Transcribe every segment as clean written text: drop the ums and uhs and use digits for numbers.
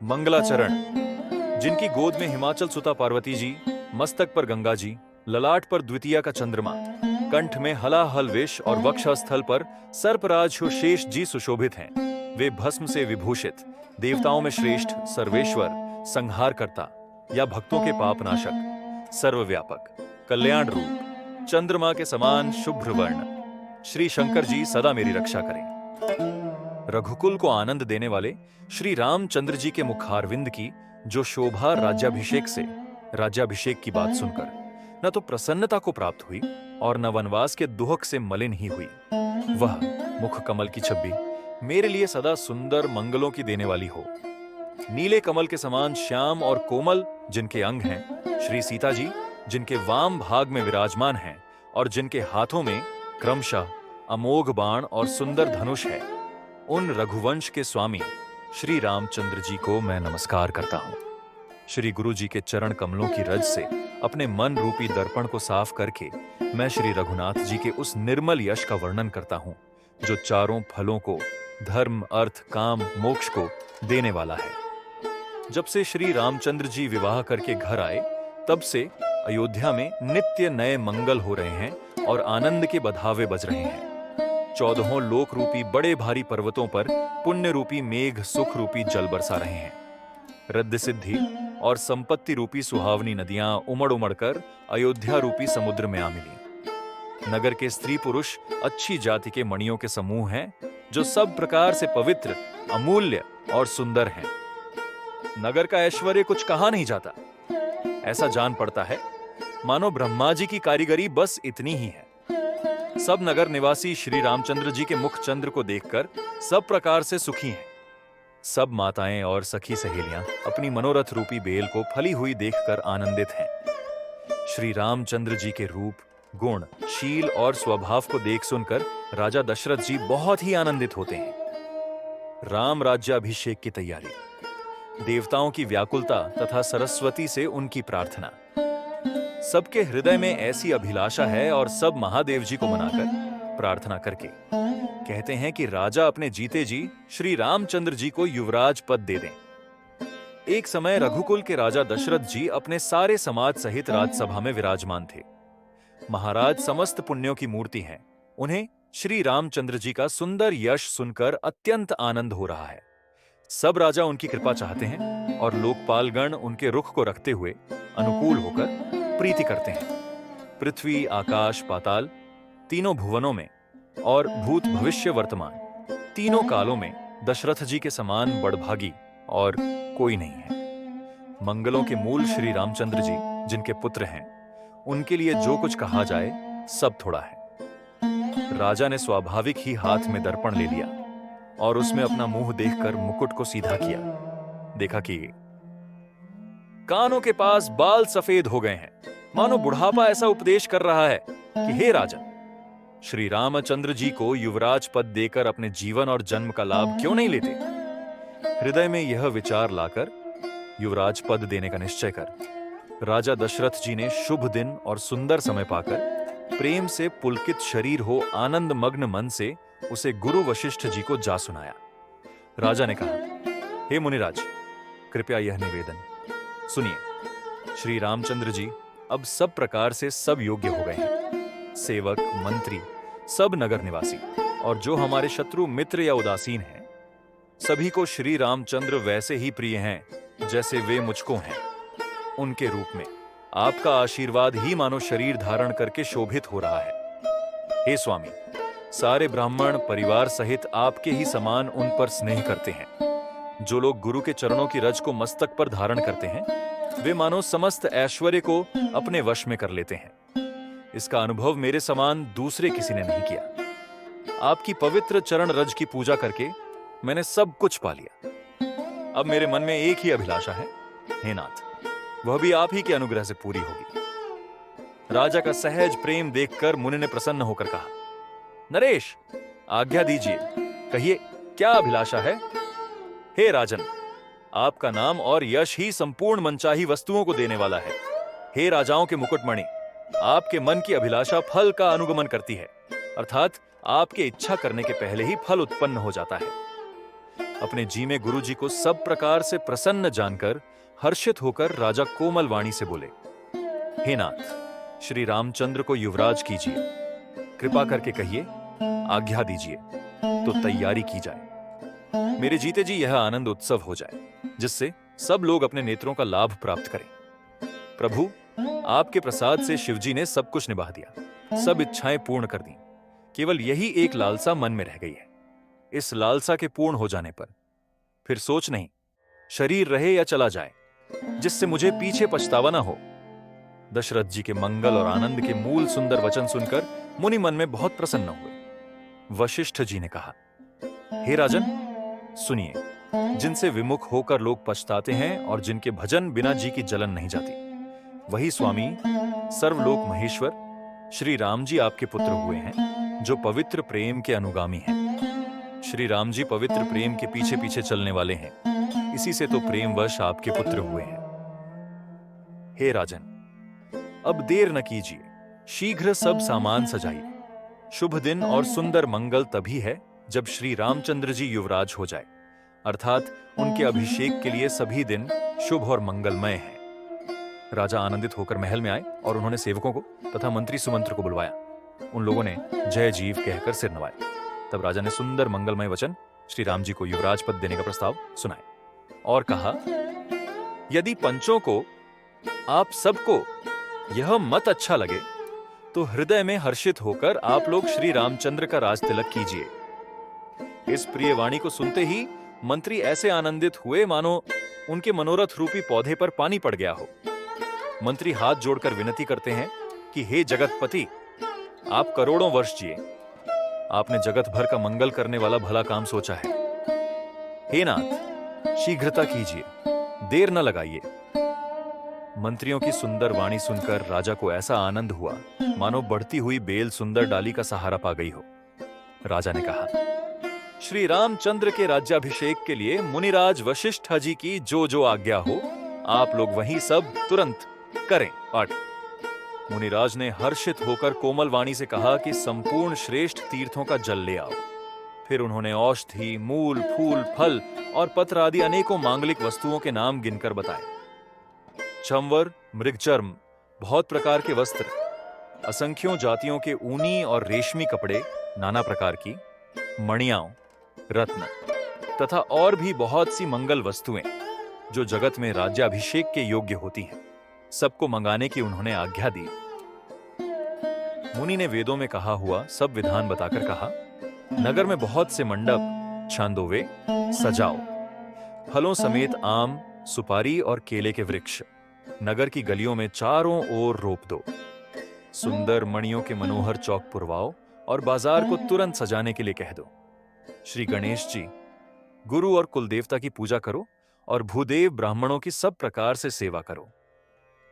मंगलाचरण, जिनकी गोद में हिमाचल सुता पार्वती जी, मस्तक पर गंगा जी, ललाट पर द्वितीया का चंद्रमा, कंठ में हलाहल विष और वक्षस्थल पर सर्पराज शेष जी सुशोभित हैं। वे भस्म से विभूषित, देवताओं में श्रेष्ठ, सर्वेश्वर, संहारकर्ता या भक्तों के पापनाशक, सर्वव्यापक, कल्याण रूप, चंद्रमा के समान शुभ्र वर्ण श्री शंकर जी सदा मेरी रक्षा करें। रघुकुल को आनंद देने वाले श्री रामचंद्र जी के मुखारविंद की जो शोभा राज्याभिषेक की बात सुनकर न तो प्रसन्नता को प्राप्त हुई और न वनवास के दुहक से मलिन ही हुई, वह मुख कमल की छवि मेरे लिए सदा सुंदर मंगलों की देने वाली हो। नीले कमल के समान श्याम और कोमल जिनके अंग हैं, श्री सीता जी जिनके वाम भाग में विराजमान हैं और जिनके हाथों में क्रमशः अमोघ बाण और सुंदर धनुष है, उन रघुवंश के स्वामी श्री रामचंद्र जी को मैं नमस्कार करता हूं। श्री गुरु जी के चरण कमलों की रज से अपने मन रूपी दर्पण को साफ करके मैं श्री रघुनाथ जी के उस निर्मल यश का वर्णन करता हूं जो चारों फलों को, धर्म, अर्थ, काम, मोक्ष को देने वाला है। जब से श्री रामचंद्र जी विवाह करके घर आए, तब से अयोध्या में नित्य नए मंगल हो रहे हैं और आनंद के बधावे बज रहे हैं। 14 लोक रूपी बड़े भारी पर्वतों पर पुण्य रूपी मेघ सुख रूपी जल बरसा रहे हैं। रिद्धि सिद्धि और संपत्ति रूपी सुहावनी नदियां उमड़ उमड़ कर अयोध्या रूपी समुद्र में आ मिली। नगर के स्त्री पुरुष अच्छी जाति के मणियों के समूह हैं जो सब प्रकार से पवित्र, अमूल्य और सुंदर हैं। नगर का ऐश्वर्य कुछ कहा नहीं जाता। ऐसा जान पड़ता है मानो ब्रह्मा जी की कारीगरी बस इतनी ही है। सब नगर निवासी श्री रामचंद्र जी के मुख चंद्र को देखकर सब प्रकार से सुखी हैं। सब माताएं और सखी सहेलियां अपनी मनोरथ रूपी बेल को फली हुई देखकर आनंदित हैं। श्री रामचंद्र जी के रूप, गुण, शील और स्वभाव को देख सुनकर राजा दशरथ जी बहुत ही आनंदित होते हैं। राम राज्याभिषेक की तैयारी, देवताओं की व्याकुलता तथा सरस्वती से उनकी प्रार्थना, सबके हृदय में ऐसी अभिलाषा है और सब महादेव जी को मनाकर प्रार्थना करके कहते हैं कि राजा अपने जीते जी श्री रामचंद्र जी को युवराज पद दे दें। एक समय रघुकुल के राजा दशरथ जी अपने सारे समाज सहित राजसभा में विराजमान थे। महाराज समस्त पुण्यों की मूर्ति हैं। उन्हें श्री रामचंद्र जी का सुंदर यश सुनकर अत्यंत आनंद हो रहा है। सब राजा उनकी कृपा चाहते हैं और लोकपालगण उनके रुख को रखते हुए अनुकूल होकर प्रीति करते हैं। पृथ्वी, आकाश, पाताल, तीनों भुवनों में और भूत, भविष्य, वर्तमान तीनों कालों में दशरथ जी के समान बड़भागी और कोई नहीं है। मंगलों के मूल श्री रामचंद्र जी जिनके पुत्र हैं, उनके लिए जो कुछ कहा जाए सब थोड़ा है। राजा ने स्वाभाविक ही हाथ में दर्पण ले लिया और उसमें अपना मुंह देखकर मुकुट को सीधा किया। देखा कि कानों के पास बाल सफेद हो गए हैं, मानो बुढ़ापा ऐसा उपदेश कर रहा है कि हे राजन, श्री रामचंद्र जी को युवराज पद देकर अपने जीवन और जन्म का लाभ क्यों नहीं लेते। हृदय में यह विचार लाकर युवराज पद देने का निश्चय कर राजा दशरथ जी ने शुभ दिन और सुंदर समय पाकर प्रेम से पुलकित शरीर हो आनंद मग्न मन से उसे गुरु वशिष्ठ जी को जा सुनाया। राजा ने कहा, हे मुनिराज, कृपया यह निवेदन सुनिए। श्री रामचंद्र जी अब सब प्रकार से सब योग्य हो गए हैं। सेवक, मंत्री, सब नगर निवासी और जो हमारे शत्रु, मित्र या उदासीन हैं, सभी को श्री रामचंद्र वैसे ही प्रिय हैं जैसे वे मुझको हैं। उनके रूप में आपका आशीर्वाद ही मानो शरीर धारण करके शोभित हो रहा है। हे स्वामी, सारे ब्राह्मण परिवार सहित आपके ही समान उन पर स्नेह करते हैं। जो लोग गुरु के चरणों की रज को मस्तक पर धारण करते हैं, वे मानो समस्त ऐश्वर्य को अपने वश में कर लेते हैं। इसका अनुभव मेरे समान दूसरे किसी ने नहीं किया। आपकी पवित्र चरण रज की पूजा करके मैंने सब कुछ पा लिया। अब मेरे मन में एक ही अभिलाषा है, हे नाथ, वह भी आप ही के अनुग्रह से पूरी होगी। राजा का सहज प्रेम देखकर मुनि ने प्रसन्न होकर कहा, नरेश, आज्ञा दीजिए, कहिए क्या अभिलाषा है। हे राजन, आपका नाम और यश ही संपूर्ण मनचाही वस्तुओं को देने वाला है। हे राजाओं के मुकुटमणि, आपके मन की अभिलाषा फल का अनुगमन करती है, अर्थात आपके इच्छा करने के पहले ही फल उत्पन्न हो जाता है। अपने जी में गुरु जी को सब प्रकार से प्रसन्न जानकर हर्षित होकर राजा कोमल वाणी से बोले, हे नाथ, श्री रामचंद्र को युवराज कीजिए, कृपा करके कहिए, आज्ञा दीजिए तो तैयारी की जाए। मेरे जीते जी यह आनंद उत्सव हो जाए, जिससे सब लोग अपने नेत्रों का लाभ प्राप्त करें। प्रभु, आपके प्रसाद से शिवजी ने सब कुछ निभा दिया, सब इच्छाएं पूर्ण कर दी। केवल यही एक लालसा मन में रह गई है। इस लालसा के पूर्ण हो जाने पर फिर सोच नहीं, शरीर रहे या चला जाए, जिससे मुझे पीछे पछतावा ना हो। दशरथ जी के मंगल और आनंद के मूल सुंदर वचन सुनकर मुनि मन में बहुत प्रसन्न हुए। वशिष्ठ जी ने कहा, हे राजन, सुनिए, जिनसे विमुख होकर लोग पछताते हैं और जिनके भजन बिना जी की जलन नहीं जाती, वही स्वामी सर्वलोक महेश्वर श्री राम जी आपके पुत्र हुए हैं, जो पवित्र प्रेम के अनुगामी हैं। श्री राम जी पवित्र प्रेम के पीछे पीछे चलने वाले हैं, इसी से तो प्रेमवश आपके पुत्र हुए हैं। हे राजन, अब देर न कीजिए, शीघ्र सब सामान सजाइए। शुभ दिन और सुंदर मंगल तभी है जब श्री रामचंद्र जी युवराज हो जाए, अर्थात उनके अभिषेक के लिए सभी दिन शुभ और मंगलमय हैं। राजा आनंदित होकर महल में आए और उन्होंने सेवकों को तथा मंत्री सुमंत्र को बुलवाया। उन लोगों ने जय जीव कहकर सिर नवाए। तब राजा ने सुंदर मंगलमय वचन श्री राम जी को युवराज पद देने का प्रस्ताव सुनाए और कहा, यदि पंचों को, आप सबको यह मत अच्छा लगे तो हृदय में हर्षित होकर आप लोग श्री रामचंद्र का राज तिलक कीजिए। इस प्रिय वाणी को सुनते ही मंत्री ऐसे आनंदित हुए मानो उनके मनोरथ रूपी पौधे पर पानी पड़ गया हो। मंत्री हाथ जोड़कर विनती करते हैं कि हे जगतपति, आप करोड़ों वर्ष जिए। आपने जगत भर का मंगल करने वाला भला काम सोचा है। हे नाथ, शीघ्रता कीजिए, देर न लगाइए। मंत्रियों की सुंदर वाणी सुनकर राजा को ऐसा आनंद हुआ मानो बढ़ती हुई बेल सुंदर डाली का सहारा पा गई हो। राजा ने कहा, श्री रामचंद्र के राज्याभिषेक के लिए मुनिराज वशिष्ठ जी की जो जो आज्ञा हो, आप लोग वही सब तुरंत करें। पाठ। मुनिराज ने हर्षित होकर कोमल वाणी से कहा कि संपूर्ण श्रेष्ठ तीर्थों का जल ले आओ। फिर उन्होंने औषधि, मूल, फूल, फल और पत्र आदि अनेकों मांगलिक वस्तुओं के नाम गिनकर बताए। चंवर, मृगचर्म, बहुत प्रकार के वस्त्र, असंख्यों जातियों के ऊनी और रेशमी कपड़े, नाना प्रकार की मणियां, रत्न तथा और भी बहुत सी मंगल वस्तुएं जो जगत में राज्याभिषेक के योग्य होती हैं, सबको मंगाने की उन्होंने आज्ञा दी। मुनि ने वेदों में कहा हुआ सब विधान बताकर कहा, नगर में बहुत से मंडप, छांदोवे सजाओ। फलों समेत आम, सुपारी और केले के वृक्ष नगर की गलियों में चारों ओर रोप दो। सुंदर मणियों के मनोहर चौक पुरवाओ और बाजार को तुरंत सजाने के लिए कह दो। श्री गणेश जी, गुरु और कुलदेवता की पूजा करो और भूदेव ब्राह्मणों की सब प्रकार से सेवा करो।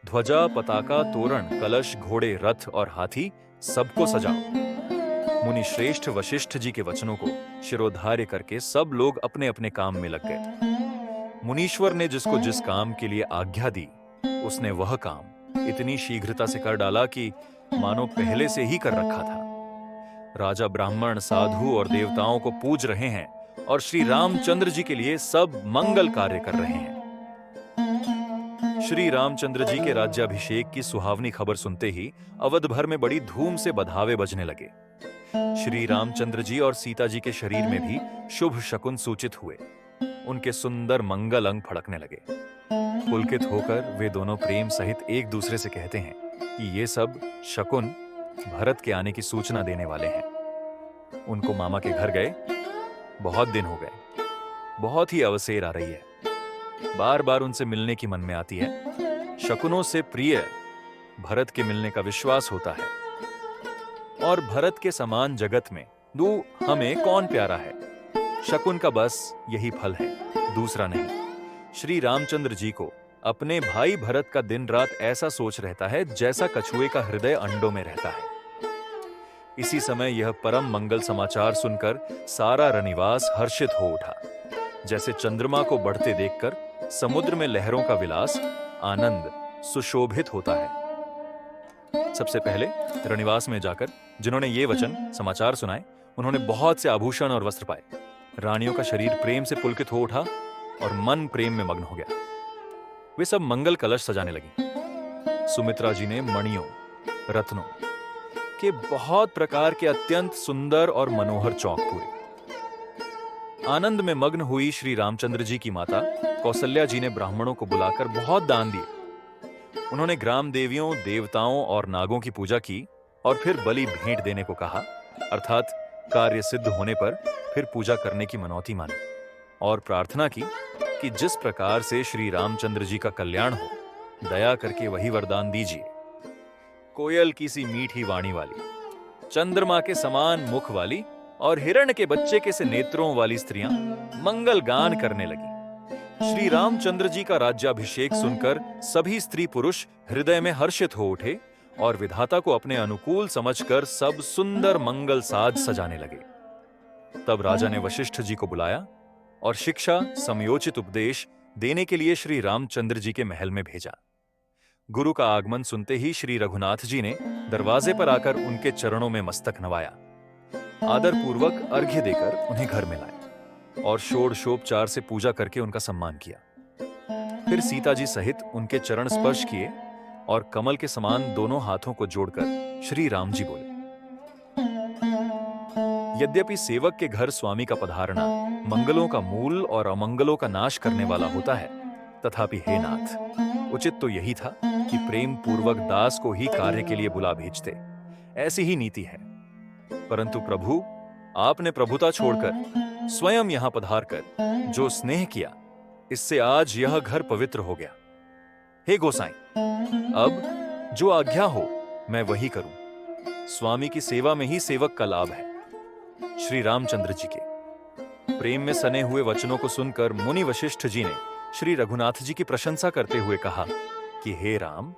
ध्वजा, पताका, तोरण, कलश, घोड़े, रथ और हाथी सबको सजाओ। मुनि श्रेष्ठ वशिष्ठ जी के वचनों को शिरोधार्य करके सब लोग अपने अपने काम में लग गए। मुनीश्वर ने जिसको जिस काम के लिए आज्ञा दी, उसने वह काम इतनी शीघ्रता से कर डाला कि मानो पहले से ही कर रखा था। राजा ब्राह्मण, साधु और देवताओं को पूज रहे हैं और श्री रामचंद्र जी के लिए सब मंगल कार्य कर रहे हैं। श्री रामचंद्र जी के राज्याभिषेक की सुहावनी खबर सुनते ही अवध भर में बड़ी धूम से बधावे बजने लगे। श्री रामचंद्र जी और सीता जी के शरीर में भी शुभ शकुन सूचित हुए। उनके सुंदर मंगल अंग फड़कने लगे। पुलकित होकर वे दोनों प्रेम सहित एक दूसरे से कहते हैं कि ये सब शकुन भरत के आने की सूचना देने वाले हैं। उनको मामा के घर गए, बहुत दिन हो गए, बहुत ही अवसेर आ रही है, बार बार उनसे मिलने की मन में आती है। शकुनों से प्रिय भरत के मिलने का विश्वास होता है, और भरत के समान जगत में दू हमें कौन प्यारा है। शकुन का बस यही फल है, दूसरा नहीं। श्री रामचंद्र जी को अपने भाई भरत का दिन रात ऐसा सोच रहता है जैसा कछुए का हृदय अंडों में रहता है। इसी समय यह परम मंगल समाचार सुनकर सारा रनिवास हर्षित हो उठा। जैसे चंद्रमा को बढ़ते देखकर समुद्र में लहरों का विलास, आनंद सुशोभित होता है। सबसे पहले रनिवास में जाकर जिन्होंने ये वचन समाचार सुनाए, उन्होंने बहुत से आभूषण और वस्त्र पाए। रानियों का शरीर प्रेम से पुलकित हो उठा और मन प्रेम में मग्न हो गया। वे सब मंगल कलश सजाने लगी। सुमित्रा जी ने मणियों, रत्नों के बहुत प्रकार के अत्यंत सुंदर और मनोहर चौक पूरे। आनंद में मग्न हुई श्री रामचंद्र जी की माता कौसल्या जी ने ब्राह्मणों को बुलाकर बहुत दान दिए। उन्होंने ग्राम देवियों, देवताओं और नागों की पूजा की और फिर बलि भेंट देने को कहा, अर्थात कार्य सिद्ध होने पर फिर पूजा करने की मनौती मानी और प्रार्थना की कि जिस प्रकार से श्री रामचंद्र जी का कल्याण हो, दया करके वही वरदान दीजिए। कोयल की सी मीठी वाणी वाली, चंद्रमा के समान मुख वाली और हिरण के बच्चे के से नेत्रों वाली स्त्रियां मंगल गान करने लगी। श्री रामचंद्र जी का राज्याभिषेक सुनकर सभी स्त्री पुरुष हृदय में हर्षित हो उठे और विधाता को अपने अनुकूल समझकर सब सुंदर मंगल साज सजाने लगे। तब राजा ने वशिष्ठ जी को बुलाया और शिक्षा समयोचित उपदेश देने के लिए श्री रामचंद्र जी के महल में भेजा। गुरु का आगमन सुनते ही श्री रघुनाथ जी ने दरवाजे पर आकर उनके चरणों में मस्तक नवाया, आदर पूर्वक अर्घ्य देकर उन्हें घर में लाए और षोडशोपचार से पूजा करके उनका सम्मान किया। फिर सीता जी सहित उनके चरण स्पर्श किए और कमल के समान दोनों हाथों को जोड़कर श्री राम जी बोले। यद्यपि सेवक के घर स्वामी का पधारना मंगलों का मूल और अमंगलों का नाश करने वाला होता है, तथापि हे नाथ, उचित तो यही था कि प्रेम पूर्वक दास को ही कार्य के लिए बुला भेजते। ऐसी ही नीति है। परंतु प्रभु, आपने प्रभुता छोड़कर स्वयं यहां पधार कर जो स्नेह किया, इससे आज यह घर पवित्र हो गया। हे गोसाई, अब जो आज्ञा हो मैं वही करूं। स्वामी की सेवा में ही सेवक का लाभ है। श्री रामचंद्र जी के प्रेम में सने हुए वचनों को सुनकर मुनि वशिष्ठ जी ने श्री रघुनाथ जी की प्रशंसा करते हुए कहा कि हे राम,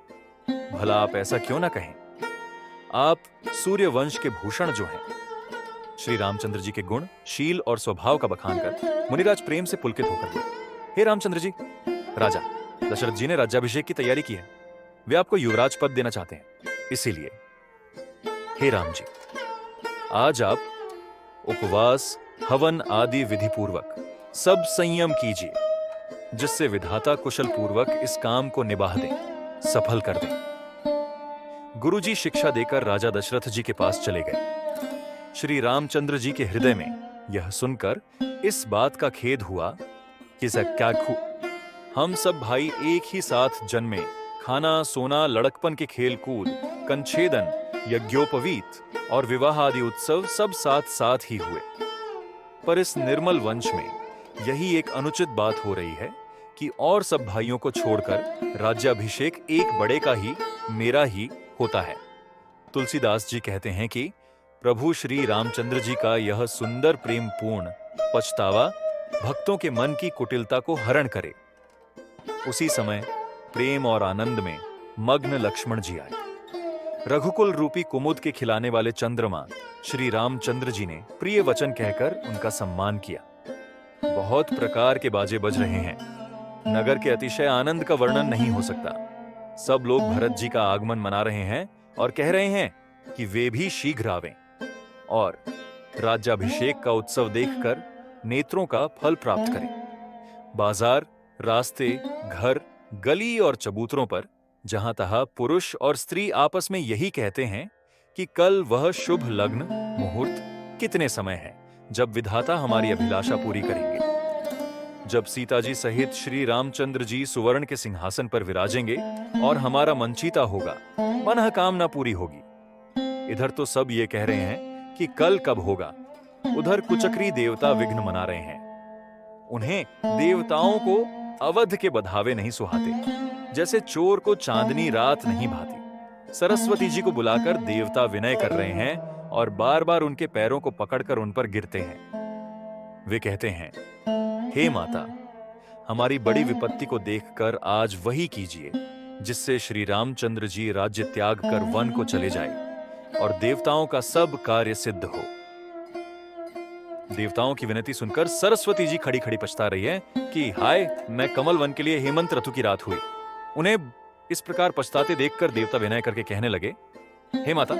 भला आप ऐसा क्यों ना कहें? आप सूर्य वंश के भूषण जो हैं। श्री रामचंद्र जी के गुण, शील और स्वभाव का बखान कर मुनिराज प्रेम से पुलकित होकर बोले, हे रामचंद्र जी, राजा दशरथ जी ने राज्याभिषेक की तैयारी की है। वे आपको युवराज पद देना चाहते हैं। इसीलिए हे राम जी, आज आप उपवास, हवन आदि विधि पूर्वक सब संयम कीजिए, जिससे विधाता कुशल पूर्वक इस काम को निभाह दें, सफल कर दें। गुरुजी शिक्षा देकर राजा दशरथ जी के पास चले गए। श्री रामचंद्र जी के हृदय में यह सुनकर इस बात का खेद हुआ कि हम सब भाई एक ही साथ जन्मे, खाना सोना, लड़कपन के खेल कूद, कंछेदन, यज्ञोपवीत और विवाह आदि उत्सव सब साथ साथ ही हुए। पर इस निर्मल वंश में यही एक अनुचित बात हो रही है कि और सब भाइयों को छोड़कर राज्याभिषेक एक बड़े का ही, मेरा ही होता है। तुलसीदास जी कहते हैं कि प्रभु श्री रामचंद्र जी का यह सुंदर प्रेम पूर्ण पछतावा भक्तों के मन की कुटिलता को हरण करे। उसी समय प्रेम और आनंद में मग्न लक्ष्मण जी आए। रघुकुल रूपी कुमुद के खिलाने वाले चंद्रमा श्री रामचंद्र जी ने प्रिय वचन कहकर उनका सम्मान किया। बहुत प्रकार के बाजे बज रहे हैं। नगर के अतिशय आनंद का वर्णन नहीं हो सकता। सब लोग भरत जी का आगमन मना रहे हैं और कह रहे हैं कि वे भी शीघ्र आवें और राज्याभिषेक का उत्सव देखकर नेत्रों का फल प्राप्त करें। बाजार, रास्ते, घर, गली और चबूतरों पर जहां तहां पुरुष और स्त्री आपस में यही कहते हैं कि कल वह शुभ लग्न मुहूर्त कितने समय है जब विधाता हमारी अभिलाषा पूरी करेंगे। जब सीता जी सहित श्री रामचंद्र जी सुवर्ण के सिंहासन पर विराजेंगे और हमारा मनचीता होगा, मनःकामना पूरी होगी। इधर तो सब ये कह रहे हैं कि कल कब होगा, उधर कुचक्री देवता विघ्न मना रहे हैं। उन्हें देवताओं को अवध के बधावे नहीं सुहाते, जैसे चोर को चांदनी रात नहीं भाती। सरस्वती जी को बुलाकर देवता विनय कर रहे हैं और बार बार उनके पैरों को पकड़कर उन पर गिरते हैं। वे कहते हैं, हे माता, हमारी बड़ी विपत्ति को देखकर आज वही कीजिए जिससे श्री रामचंद्र जी राज्य त्याग कर वन को चले जाए और देवताओं का सब कार्य सिद्ध हो। देवताओं की विनती सुनकर सरस्वती जी खड़ी खड़ी पछता रही है कि हाय, मैं कमल वन के लिए हेमंत ऋतु की रात हुई। उन्हें इस प्रकार पछताते देखकर देवता विनय करके कहने लगे, हे माता,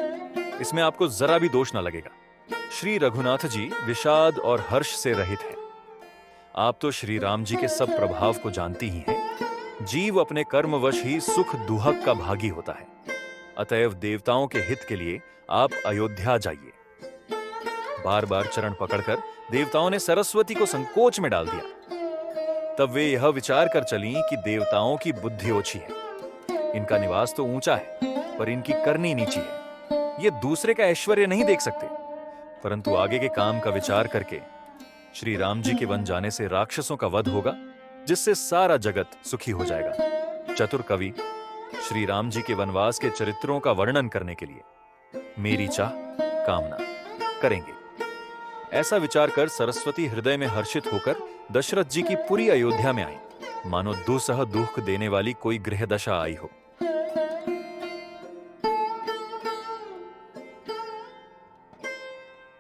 इसमें आपको जरा भी दोष ना लगेगा। श्री रघुनाथ जी विषाद और हर्ष से रहित हैं। आप तो श्री राम जी के सब प्रभाव को जानती ही हैं। जीव अपने कर्मवश ही सुख दुहक का भागी होता है। अतएव देवताओं के हित के लिए आप अयोध्या जाइए। बार बार चरण पकड़कर देवताओं ने सरस्वती को संकोच में डाल दिया। तब वे यह विचार कर चलीं कि देवताओं की बुद्धि ओछी है। इनका निवास तो ऊंचा है, पर इनकी करनी नीची है। ये दूसरे का ऐश्वर्य नहीं देख सकते, परंतु आगे के काम का विचार करके श्री राम जी के वन जाने से राक्षसों का वध होगा, जिससे सारा जगत सुखी हो जाएगा। चतुर कवि श्री राम जी के वनवास के चरित्रों का वर्णन करने के लिए मेरी चाह कामना करेंगे। ऐसा विचार कर सरस्वती हृदय में हर्षित होकर दशरथ जी की पूरी अयोध्या में आई, मानो दुसह दुख देने वाली कोई गृह दशा आई हो।